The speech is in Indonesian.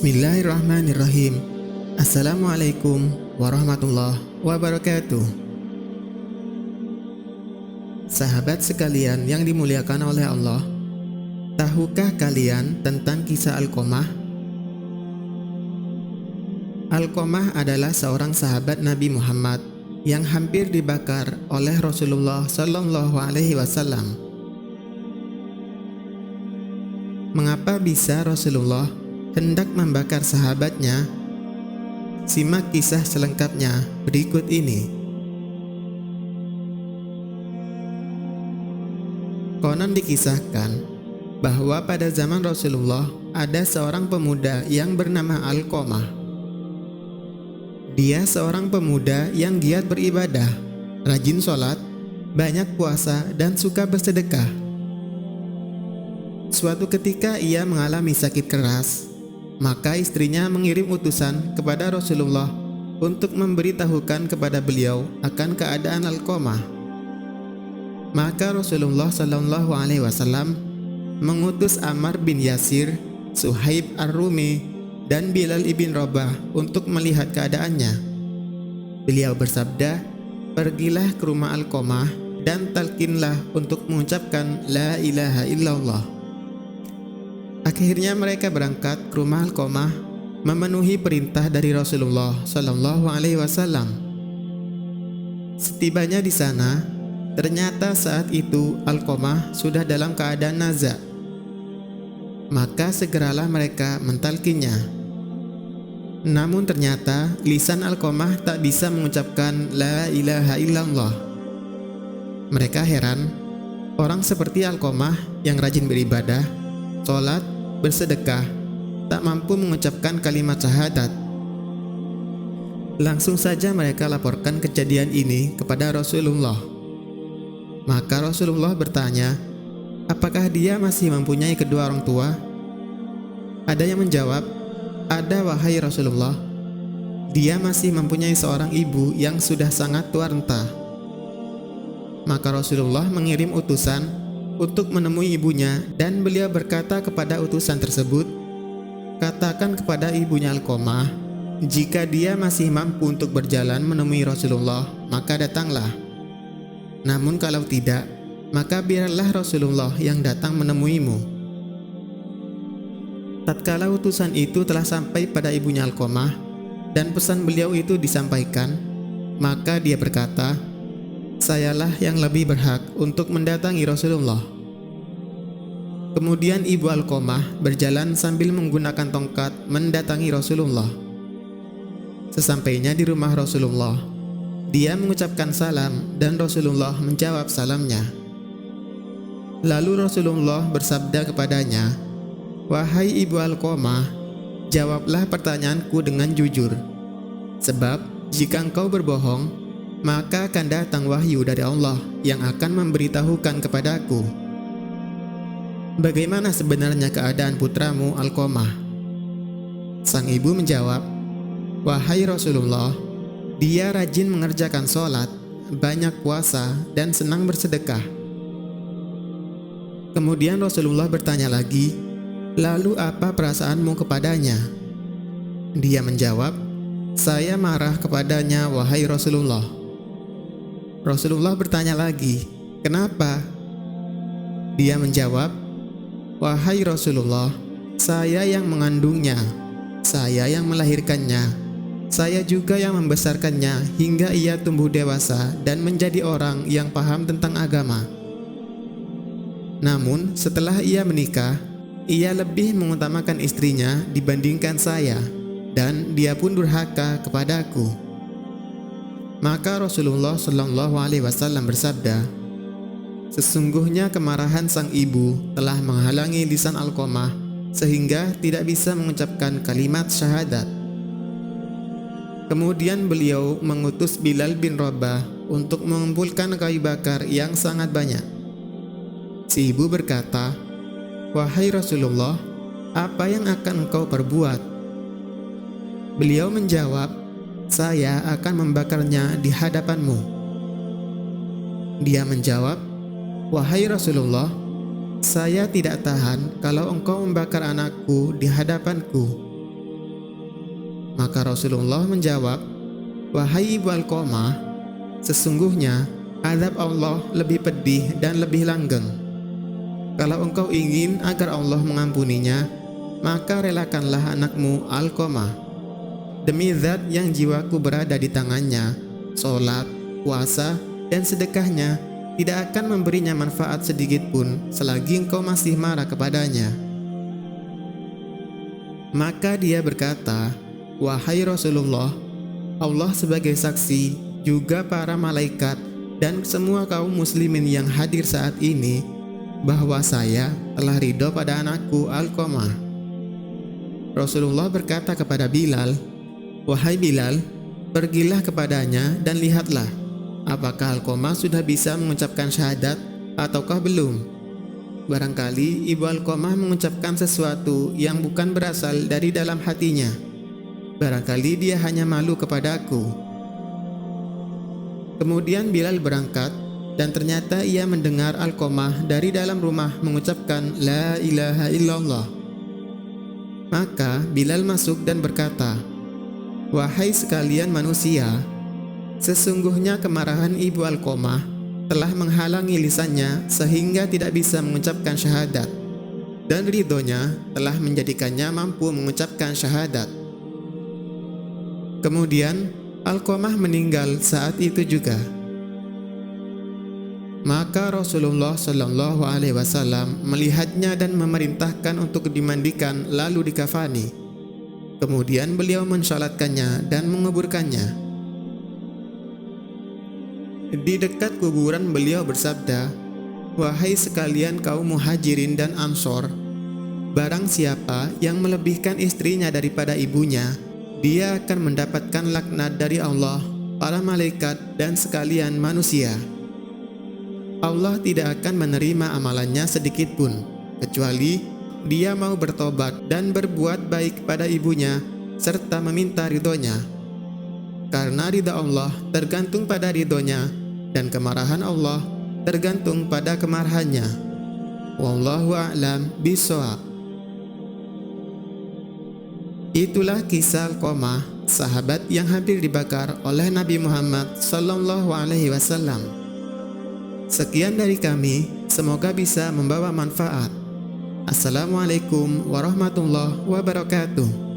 Bismillahirrahmanirrahim. Assalamualaikum warahmatullahi wabarakatuh. Sahabat sekalian yang dimuliakan oleh Allah, tahukah kalian tentang kisah Alqamah? Alqamah adalah seorang sahabat Nabi Muhammad yang hampir dibakar oleh Rasulullah Shallallahu Alaihi Wasallam. Mengapa bisa Rasulullah hendak membakar sahabatnya? Simak kisah selengkapnya berikut ini. Konon dikisahkan bahwa pada zaman Rasulullah ada seorang pemuda yang bernama Alqamah. Dia seorang pemuda yang giat beribadah, rajin sholat, banyak puasa, dan suka bersedekah. Suatu ketika ia mengalami sakit keras, maka istrinya mengirim utusan kepada Rasulullah untuk memberitahukan kepada beliau akan keadaan Alqamah. Maka Rasulullah Shallallahu Alaihi Wasallam mengutus Ammar bin Yasir, Suhaib Ar-Rumi, dan Bilal ibn Rabah untuk melihat keadaannya. Beliau bersabda, "Pergilah ke rumah Alqamah dan talkinlah untuk mengucapkan La ilaha illallah." Akhirnya mereka berangkat ke rumah Alqamah memenuhi perintah dari Rasulullah Shallallahu Alaihi Wasallam. Setibanya di sana, ternyata saat itu Alqamah sudah dalam keadaan nazak. Maka segeralah mereka mentalkinnya. Namun ternyata lisan Alqamah tak bisa mengucapkan La ilaha illallah. Mereka heran, orang seperti Alqamah yang rajin beribadah, sholat, bersedekah, tak mampu mengucapkan kalimat syahadat. Langsung saja mereka laporkan kejadian ini kepada Rasulullah. Maka Rasulullah bertanya, apakah dia masih mempunyai kedua orang tua? Ada yang menjawab, ada wahai Rasulullah. Dia masih mempunyai seorang ibu yang sudah sangat tua renta. Maka Rasulullah mengirim utusan untuk menemui ibunya, dan beliau berkata kepada utusan tersebut, katakan kepada ibunya Alqamah, jika dia masih mampu untuk berjalan menemui Rasulullah, maka datanglah. Namun kalau tidak, maka biarlah Rasulullah yang datang menemuimu. Tatkala utusan itu telah sampai pada ibunya Alqamah dan pesan beliau itu disampaikan, maka dia berkata, sayalah yang lebih berhak untuk mendatangi Rasulullah. Kemudian ibu Alqamah berjalan sambil menggunakan tongkat mendatangi Rasulullah. Sesampainya di rumah Rasulullah, dia mengucapkan salam dan Rasulullah menjawab salamnya. Lalu Rasulullah bersabda kepadanya, wahai ibu Alqamah, jawablah pertanyaanku dengan jujur. Sebab jika engkau berbohong, maka akan datang wahyu dari Allah yang akan memberitahukan kepadaku. Bagaimana sebenarnya keadaan putramu Alqamah? Sang ibu menjawab, wahai Rasulullah, dia rajin mengerjakan sholat, banyak puasa, dan senang bersedekah. Kemudian Rasulullah bertanya lagi, lalu apa perasaanmu kepadanya? Dia menjawab, saya marah kepadanya wahai Rasulullah. Rasulullah bertanya lagi, kenapa? Dia menjawab, wahai Rasulullah, saya yang mengandungnya, saya yang melahirkannya, saya juga yang membesarkannya hingga ia tumbuh dewasa dan menjadi orang yang paham tentang agama. Namun setelah ia menikah, ia lebih mengutamakan istrinya dibandingkan saya, dan dia pun durhaka kepadaku. Maka Rasulullah Shallallahu Alaihi Wasallam bersabda, sesungguhnya kemarahan sang ibu telah menghalangi lisan Alqamah sehingga tidak bisa mengucapkan kalimat syahadat. Kemudian beliau mengutus Bilal bin Rabah untuk mengumpulkan kayu bakar yang sangat banyak. Si ibu berkata, wahai Rasulullah, apa yang akan engkau perbuat? Beliau menjawab, saya akan membakarnya di hadapanmu. Dia menjawab, wahai Rasulullah, saya tidak tahan kalau engkau membakar anakku di hadapanku. Maka Rasulullah menjawab, "Wahai Ibu Alqamah, sesungguhnya azab Allah lebih pedih dan lebih langgeng. Kalau engkau ingin agar Allah mengampuninya, maka relakanlah anakmu Alqamah. Demi zat yang jiwaku berada di tangannya, sholat, puasa, dan sedekahnya tidak akan memberinya manfaat sedikit pun selagi engkau masih marah kepadanya." Maka dia berkata, "Wahai Rasulullah, Allah sebagai saksi, juga para malaikat dan semua kaum muslimin yang hadir saat ini, bahwa saya telah ridho pada anakku Alqamah." Rasulullah berkata kepada Bilal, "Wahai Bilal, pergilah kepadanya dan lihatlah, apakah Alqamah sudah bisa mengucapkan syahadat ataukah belum. Barangkali ibu Alqamah mengucapkan sesuatu yang bukan berasal dari dalam hatinya. Barangkali dia hanya malu kepadaku." Kemudian Bilal berangkat, dan ternyata ia mendengar Alqamah dari dalam rumah mengucapkan La ilaha illallah. Maka Bilal masuk dan berkata, "Wahai sekalian manusia, sesungguhnya kemarahan ibu Alqamah telah menghalangi lisannya sehingga tidak bisa mengucapkan syahadat, dan ridhonya telah menjadikannya mampu mengucapkan syahadat." Kemudian Alqamah meninggal saat itu juga. Maka Rasulullah Shallallahu Alaihi Wasallam melihatnya dan memerintahkan untuk dimandikan lalu dikafani. Kemudian beliau mensalatkannya dan menguburkannya. Di dekat kuburan beliau bersabda, "Wahai sekalian kaum muhajirin dan ansor, barang siapa yang melebihkan istrinya daripada ibunya, dia akan mendapatkan laknat dari Allah, para malaikat, dan sekalian manusia. Allah tidak akan menerima amalannya sedikit pun, kecuali dia mau bertobat dan berbuat baik pada ibunya, serta meminta ridhonya. Karena ridha Allah tergantung pada ridhonya, dan kemarahan Allah tergantung pada kemarahannya. Wallahu a'lam bishawab." Itulah kisah Alqamah, sahabat yang hampir dibakar oleh Nabi Muhammad Sallallahu Alaihi Wasallam. Sekian dari kami, semoga bisa membawa manfaat. Assalamualaikum warahmatullahi wabarakatuh.